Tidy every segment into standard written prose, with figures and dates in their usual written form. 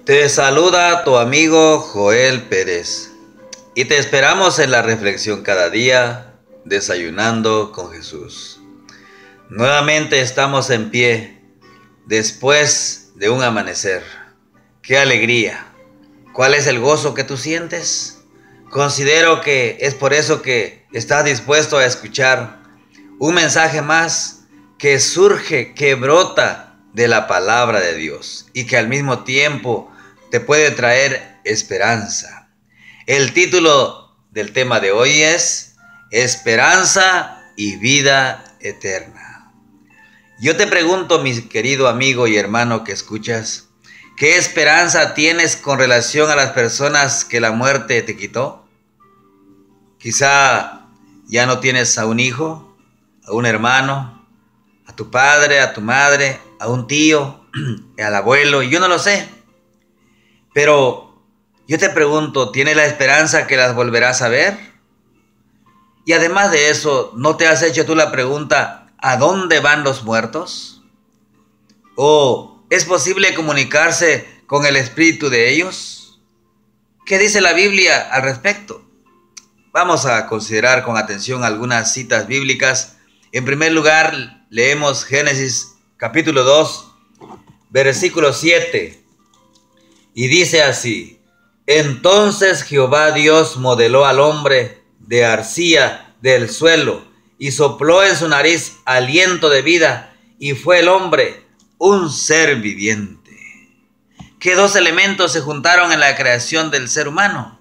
Te saluda tu amigo Joel Pérez y te esperamos en la reflexión cada día, desayunando con Jesús. Nuevamente estamos en pie después de un amanecer. ¡Qué alegría! ¿Cuál es el gozo que tú sientes? Considero que es por eso que estás dispuesto a escuchar un mensaje más que surge, que brota de la palabra de Dios y que al mismo tiempo te puede traer esperanza. El título del tema de hoy es Esperanza y vida eterna. Yo te pregunto, mi querido amigo y hermano que escuchas, ¿qué esperanza tienes con relación a las personas que la muerte te quitó? Quizá ya no tienes a un hijo, a un hermano, a tu padre, a tu madre, a un tío, al abuelo, yo no lo sé. Pero yo te pregunto, ¿tienes la esperanza que las volverás a ver? Y además de eso, ¿no te has hecho tú la pregunta, ¿a dónde van los muertos? ¿O es posible comunicarse con el espíritu de ellos? ¿Qué dice la Biblia al respecto? Vamos a considerar con atención algunas citas bíblicas. En primer lugar, leemos Génesis capítulo 2, versículo 7. Y dice así: Entonces Jehová Dios modeló al hombre de arcilla del suelo y sopló en su nariz aliento de vida, y fue el hombre un ser viviente. ¿Qué dos elementos se juntaron en la creación del ser humano?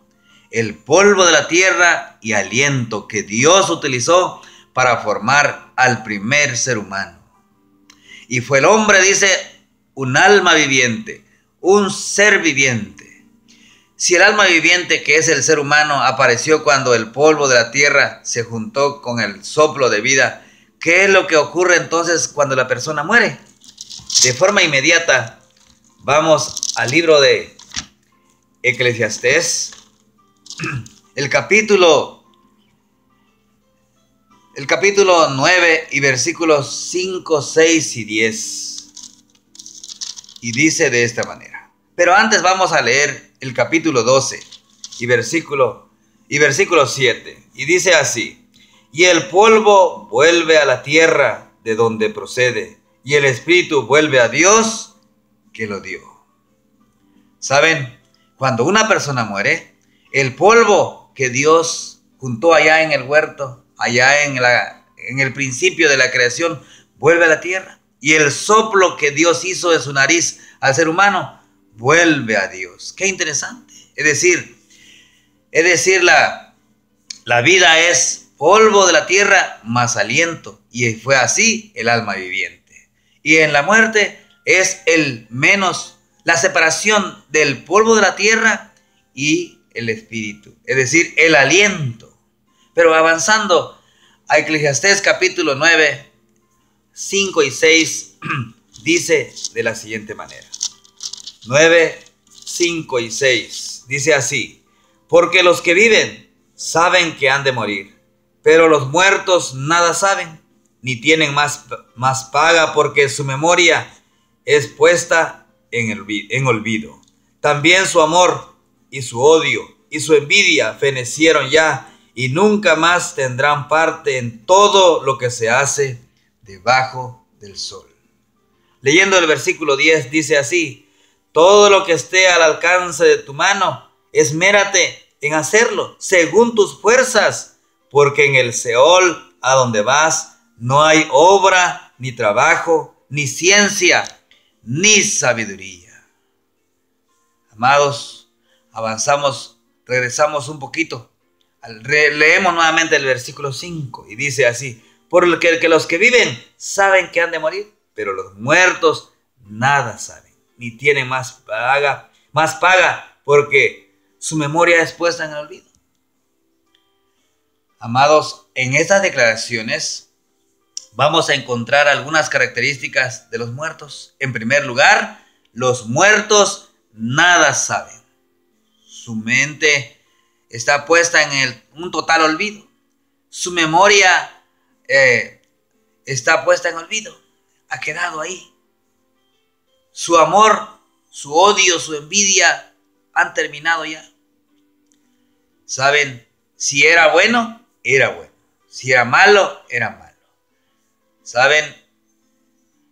El polvo de la tierra y aliento que Dios utilizó para formar al primer ser humano. Y fue el hombre, dice, un alma viviente, un ser viviente. Si el alma viviente, que es el ser humano, apareció cuando el polvo de la tierra se juntó con el soplo de vida, ¿qué es lo que ocurre entonces cuando la persona muere? De forma inmediata, vamos al libro de Eclesiastés, el capítulo 9 y versículos 5, 6 y 10. Y dice de esta manera. Pero antes vamos a leer el capítulo 12 y versículo 7. Y dice así: Y el polvo vuelve a la tierra de donde procede, y el espíritu vuelve a Dios que lo dio. ¿Saben? Cuando una persona muere, el polvo que Dios juntó allá en el huerto, allá en el principio de la creación, vuelve a la tierra. Y el soplo que Dios hizo de su nariz al ser humano vuelve a Dios. Qué interesante. Es decir, la vida es polvo de la tierra más aliento. Y fue así el alma viviente. Y en la muerte es la separación del polvo de la tierra y el espíritu. Es decir, el aliento. Pero avanzando a Eclesiastés capítulo 9, 5 y 6, dice de la siguiente manera. 9, 5 y 6. Dice así: Porque los que viven saben que han de morir, pero los muertos nada saben, ni tienen más paga, porque su memoria es puesta en olvido. También su amor y su odio y su envidia fenecieron ya, y nunca más tendrán parte en todo lo que se hace debajo del sol. Leyendo el versículo 10 dice así: Todo lo que esté al alcance de tu mano, esmérate en hacerlo según tus fuerzas, porque en el Seol a donde vas no hay obra, ni trabajo, ni ciencia, ni sabiduría. Amados, avanzamos, regresamos un poquito. Leemos nuevamente el versículo 5 y dice así: Porque los que viven saben que han de morir, pero los muertos nada saben, ni tienen más paga, porque su memoria es puesta en el olvido. Amados, en estas declaraciones vamos a encontrar algunas características de los muertos. En primer lugar, los muertos nada saben. Su mente está puesta en un total olvido. Su memoria está puesta en olvido. Ha quedado ahí. Su amor, su odio, su envidia han terminado ya. ¿Saben? Si era bueno, era bueno. Si era malo, era malo. ¿Saben?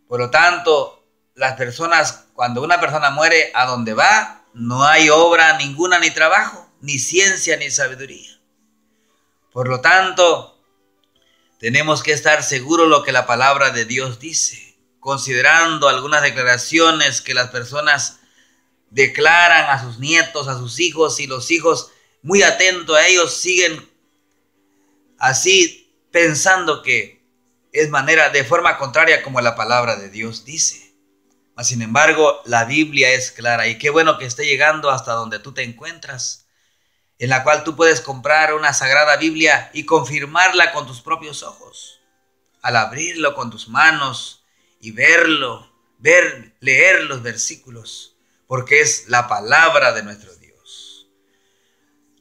Por lo tanto, las personas, cuando una persona muere, a donde va, no hay obra ninguna, ni trabajo, ni ciencia, ni sabiduría. Por lo tanto, tenemos que estar seguros de lo que la palabra de Dios dice, considerando algunas declaraciones que las personas declaran a sus nietos, a sus hijos, y los hijos, muy atentos a ellos, siguen así pensando que es de forma contraria como la palabra de Dios dice. Mas, sin embargo, la Biblia es clara, y qué bueno que esté llegando hasta donde tú te encuentras, en la cual tú puedes comprar una sagrada Biblia y confirmarla con tus propios ojos, al abrirlo con tus manos y leer los versículos, porque es la palabra de nuestro Dios.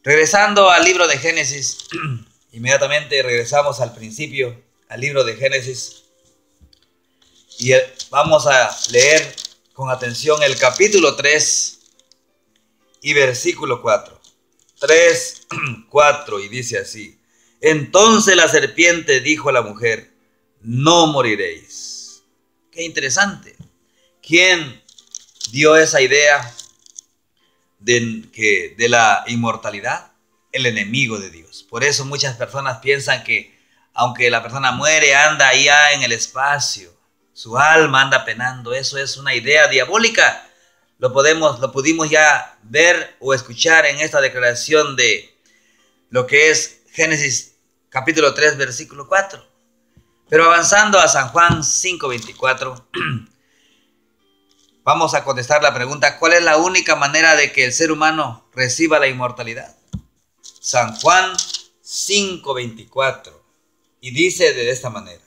Regresando al libro de Génesis, inmediatamente regresamos al principio, al libro de Génesis, y vamos a leer con atención el capítulo 3 y versículo 4. 3, 4, y dice así: entonces la serpiente dijo a la mujer: no moriréis. Qué interesante. ¿Quién dio esa idea de la inmortalidad? El enemigo de Dios. Por eso muchas personas piensan que aunque la persona muere, anda allá en el espacio, su alma anda penando. Eso es una idea diabólica. Lo pudimos ya ver o escuchar en esta declaración de lo que es Génesis capítulo 3, versículo 4. Pero avanzando a San Juan 5:24, vamos a contestar la pregunta: ¿cuál es la única manera de que el ser humano reciba la inmortalidad? San Juan 5:24, y dice de esta manera: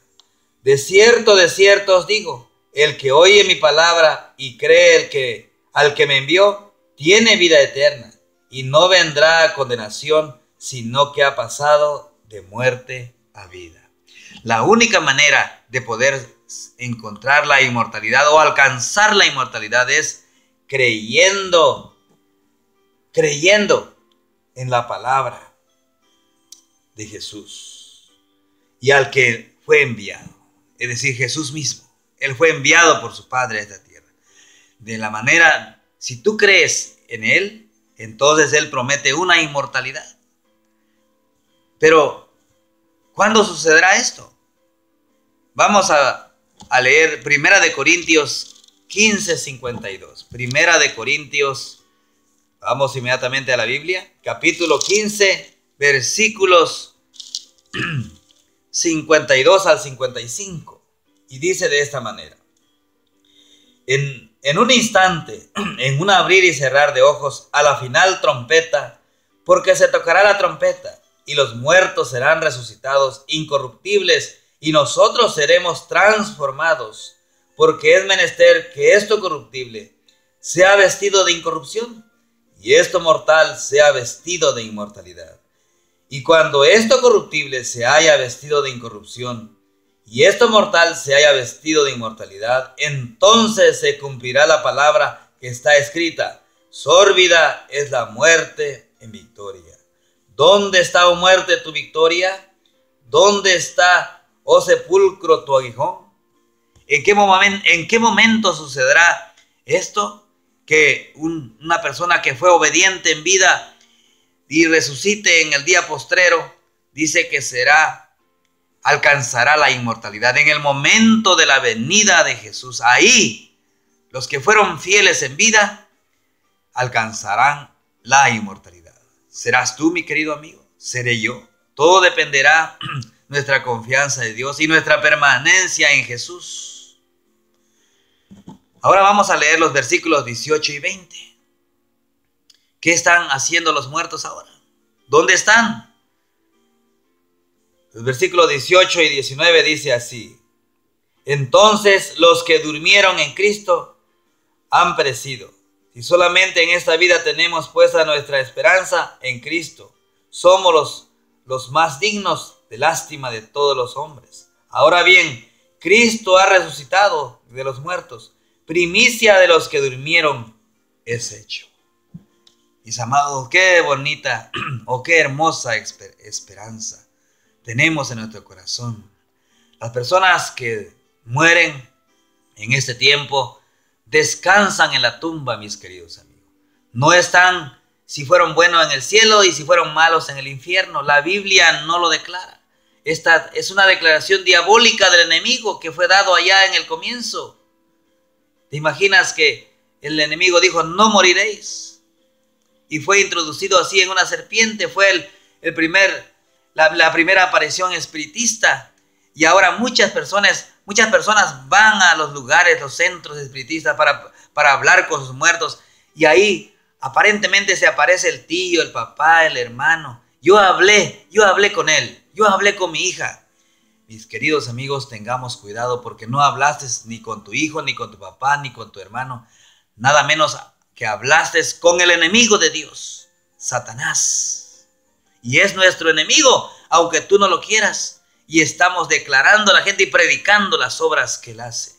de cierto os digo, el que oye mi palabra y cree al que me envió, tiene vida eterna, y no vendrá a condenación, sino que ha pasado de muerte a vida. La única manera de poder encontrar la inmortalidad o alcanzar la inmortalidad es creyendo en la palabra de Jesús y al que fue enviado, es decir, Jesús mismo. Él fue enviado por su Padre a esta tierra. De la manera, si tú crees en Él, entonces Él promete una inmortalidad. Pero, ¿cuándo sucederá esto? Vamos a leer 1 Corintios 15:52. 1 Corintios, vamos inmediatamente a la Biblia, capítulo 15, versículos 52 al 55. Y dice de esta manera: en un instante, en un abrir y cerrar de ojos, a la final trompeta, porque se tocará la trompeta, y los muertos serán resucitados incorruptibles, y nosotros seremos transformados, porque es menester que esto corruptible sea vestido de incorrupción, y esto mortal sea vestido de inmortalidad. Y cuando esto corruptible se haya vestido de incorrupción, y esto mortal se haya vestido de inmortalidad, entonces se cumplirá la palabra que está escrita: sórbida es la muerte en victoria. ¿Dónde está, oh muerte, tu victoria? ¿Dónde está, oh sepulcro, tu aguijón? ¿En qué momento sucederá esto? Que una persona que fue obediente en vida y resucite en el día postrero, dice que alcanzará la inmortalidad en el momento de la venida de Jesús. Ahí los que fueron fieles en vida alcanzarán la inmortalidad. ¿Serás tú, mi querido amigo? ¿Seré yo? Todo dependerá nuestra confianza de Dios y nuestra permanencia en Jesús. Ahora vamos a leer los versículos 18 y 20. ¿Qué están haciendo los muertos ahora? ¿Dónde están? Los versículos 18 y 19 dice así: entonces los que durmieron en Cristo han perecido. Si solamente en esta vida tenemos puesta nuestra esperanza en Cristo, somos los más dignos de lástima de todos los hombres. Ahora bien, Cristo ha resucitado de los muertos, primicia de los que durmieron. es hecho. Mis amados, qué bonita o qué hermosa esperanza tenemos en nuestro corazón. Las personas que mueren en este tiempo descansan en la tumba, mis queridos amigos. No están si fueron buenos en el cielo y si fueron malos en el infierno. La Biblia no lo declara. Esta es una declaración diabólica del enemigo que fue dado allá en el comienzo. ¿Te imaginas que el enemigo dijo, no moriréis? Y fue introducido así en una serpiente. Fue la primera aparición espiritista. Y ahora muchas personas van a los lugares, los centros espiritistas para hablar con sus muertos. Y ahí aparentemente se aparece el tío, el papá, el hermano. Yo hablé con él. Yo hablé con mi hija. Mis queridos amigos, tengamos cuidado porque no hablaste ni con tu hijo, ni con tu papá, ni con tu hermano. Nada menos que hablaste con el enemigo de Dios, Satanás. Y es nuestro enemigo, aunque tú no lo quieras. Y estamos declarando a la gente y predicando las obras que él hace.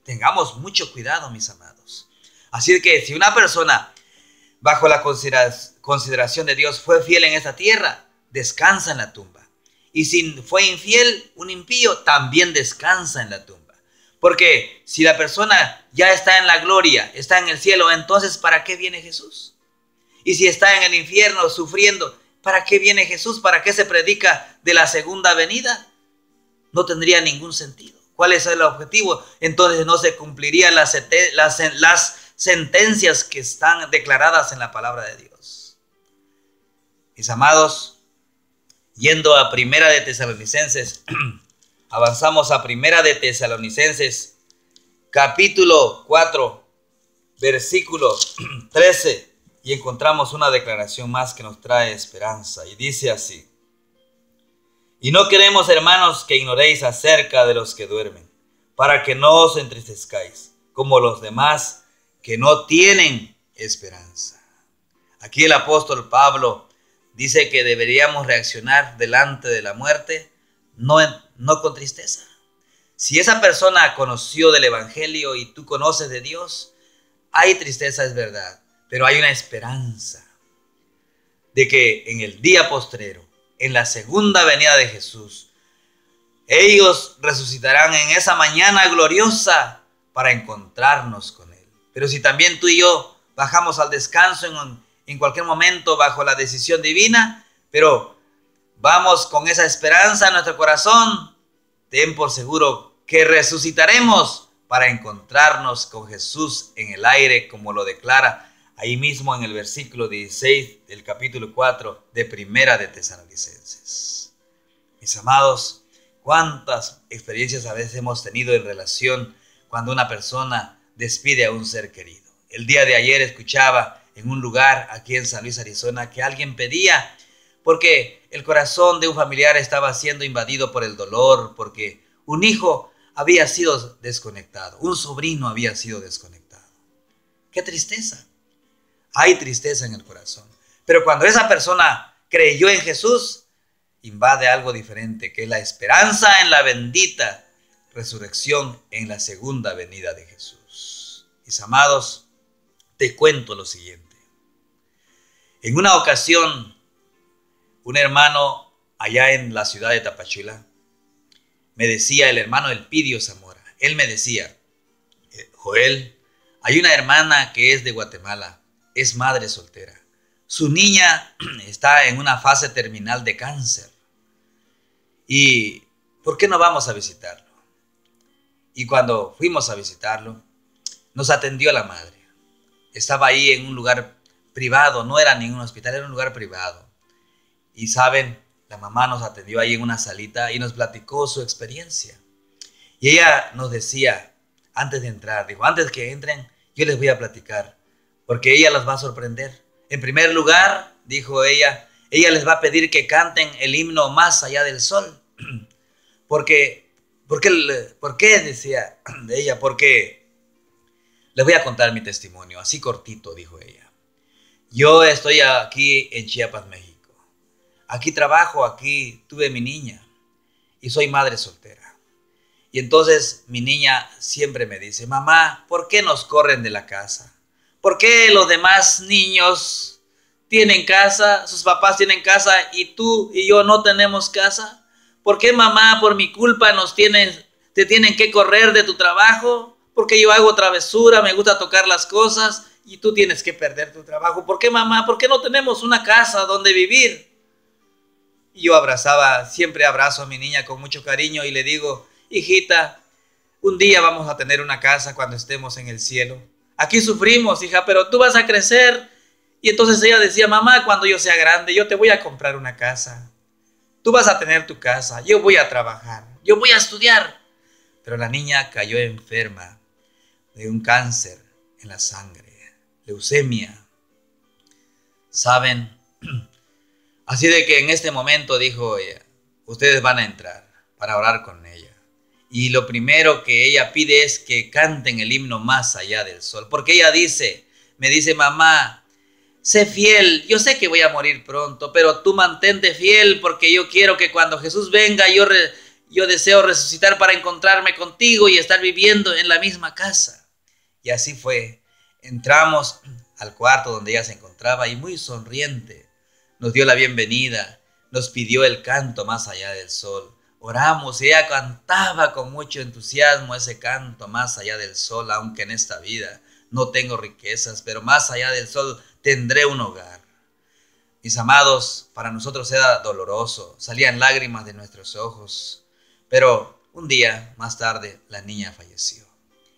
Tengamos mucho cuidado, mis amados. Así que si una persona bajo la consideración de Dios fue fiel en esta tierra, descansa en la tumba. Y si fue infiel, un impío, también descansa en la tumba. Porque si la persona ya está en la gloria, está en el cielo, entonces ¿para qué viene Jesús? Y si está en el infierno sufriendo, ¿para qué viene Jesús? ¿Para qué se predica de la segunda venida? No tendría ningún sentido. ¿Cuál es el objetivo? Entonces no se cumplirían las sentencias que están declaradas en la palabra de Dios. Mis amados, yendo a Primera de Tesalonicenses, avanzamos a Primera de Tesalonicenses, capítulo 4, versículo 13, y encontramos una declaración más que nos trae esperanza, y dice así: y no queremos, hermanos, que ignoréis acerca de los que duermen, para que no os entristezcáis, como los demás que no tienen esperanza. Aquí el apóstol Pablo dice que deberíamos reaccionar delante de la muerte, no con tristeza. Si esa persona conoció del evangelio y tú conoces de Dios, hay tristeza, es verdad, pero hay una esperanza de que en el día postrero, en la segunda venida de Jesús, ellos resucitarán en esa mañana gloriosa para encontrarnos con Él. Pero si también tú y yo bajamos al descanso en cualquier momento bajo la decisión divina, pero vamos con esa esperanza en nuestro corazón, ten por seguro que resucitaremos para encontrarnos con Jesús en el aire, como lo declara ahí mismo en el versículo 16 del capítulo 4 de Primera de Tesalonicenses. Mis amados, cuántas experiencias a veces hemos tenido en relación cuando una persona despide a un ser querido. El día de ayer escuchaba en un lugar aquí en San Luis, Arizona, que alguien pedía porque el corazón de un familiar estaba siendo invadido por el dolor, porque un hijo había sido desconectado, un sobrino había sido desconectado. ¡Qué tristeza! Hay tristeza en el corazón. Pero cuando esa persona creyó en Jesús, invade algo diferente, que es la esperanza en la bendita resurrección en la segunda venida de Jesús. Mis amados, te cuento lo siguiente. En una ocasión, un hermano allá en la ciudad de Tapachula, me decía, el hermano Elpidio Zamora, él me decía: Joel, hay una hermana que es de Guatemala, es madre soltera. Su niña está en una fase terminal de cáncer. ¿Y por qué no vamos a visitarlo? Y cuando fuimos a visitarlo, nos atendió la madre. Estaba ahí en un lugar privado, no era ningún hospital, era un lugar privado. Y saben, la mamá nos atendió ahí en una salita y nos platicó su experiencia. Y ella nos decía, antes de entrar, dijo, antes que entren, yo les voy a platicar, porque ella los va a sorprender. En primer lugar, dijo ella les va a pedir que canten el himno Más allá del sol. ¿Por qué? Decía de ella, porque les voy a contar mi testimonio, así cortito, dijo ella. Yo estoy aquí en Chiapas, México. Aquí trabajo, aquí tuve mi niña y soy madre soltera. Y entonces mi niña siempre me dice, mamá, ¿por qué nos corren de la casa? ¿Por qué los demás niños tienen casa, sus papás tienen casa y tú y yo no tenemos casa? ¿Por qué, mamá, por mi culpa te tienen que correr de tu trabajo? Porque yo hago travesura, me gusta tocar las cosas y tú tienes que perder tu trabajo. ¿Por qué, mamá? ¿Por qué no tenemos una casa donde vivir? Y yo siempre abrazo a mi niña con mucho cariño y le digo, hijita, un día vamos a tener una casa cuando estemos en el cielo. Aquí sufrimos, hija, pero tú vas a crecer. Y entonces ella decía, mamá, cuando yo sea grande, yo te voy a comprar una casa. Tú vas a tener tu casa, yo voy a trabajar, yo voy a estudiar. Pero la niña cayó enferma de un cáncer en la sangre, leucemia. ¿Saben? Así de que en este momento dijo ella, ustedes van a entrar para orar con ella. Y lo primero que ella pide es que canten el himno Más allá del sol. Porque ella me dice, mamá, sé fiel, yo sé que voy a morir pronto, pero tú mantente fiel porque yo quiero que cuando Jesús venga, yo deseo resucitar para encontrarme contigo y estar viviendo en la misma casa. Y así fue. Entramos al cuarto donde ella se encontraba y muy sonriente nos dio la bienvenida, nos pidió el canto Más allá del sol. Oramos y ella cantaba con mucho entusiasmo ese canto Más allá del sol, aunque en esta vida no tengo riquezas, pero más allá del sol tendré un hogar. Mis amados, para nosotros era doloroso, salían lágrimas de nuestros ojos, pero un día más tarde la niña falleció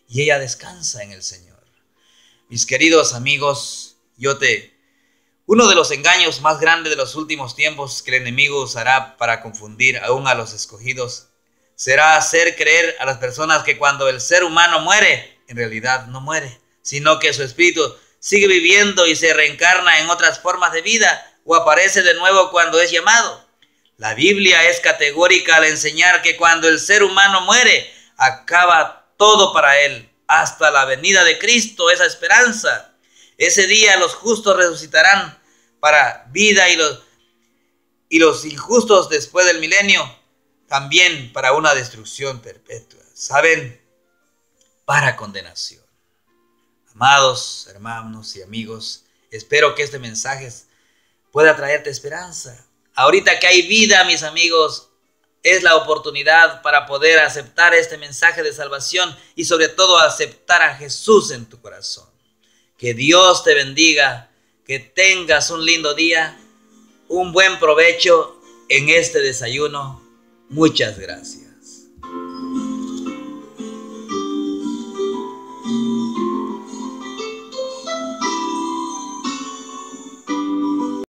y ella descansa en el Señor. Mis queridos amigos, uno de los engaños más grandes de los últimos tiempos que el enemigo usará para confundir aún a los escogidos será hacer creer a las personas que cuando el ser humano muere, en realidad no muere, sino que su espíritu sigue viviendo y se reencarna en otras formas de vida o aparece de nuevo cuando es llamado. La Biblia es categórica al enseñar que cuando el ser humano muere, acaba todo para él, hasta la venida de Cristo, esa esperanza. Ese día los justos resucitarán para vida y los injustos después del milenio también para una destrucción perpetua. ¿Saben? Para condenación. Amados hermanos y amigos, espero que este mensaje pueda traerte esperanza. Ahorita que hay vida, mis amigos, es la oportunidad para poder aceptar este mensaje de salvación y sobre todo aceptar a Jesús en tu corazón. Que Dios te bendiga, que tengas un lindo día, un buen provecho en este desayuno. Muchas gracias.